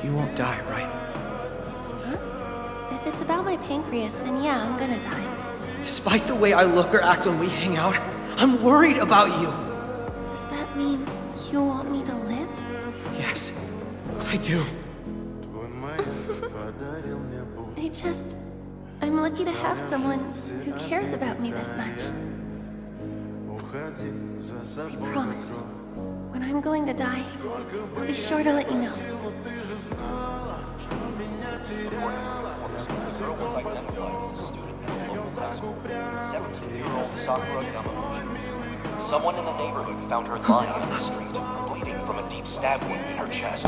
You won't die, right? Huh? If it's about my pancreas, then yeah, I'm gonna die. Despite the way I look or act when we hang out, I'm worried about you. Does that mean you want me to live? Yes, I do. I'm lucky to have someone who cares about me this much. I promise, when I'm going to die, I'll be sure to let you know. Someone in the neighborhood found her lying on the street, bleeding from a deep stab wound in her chest.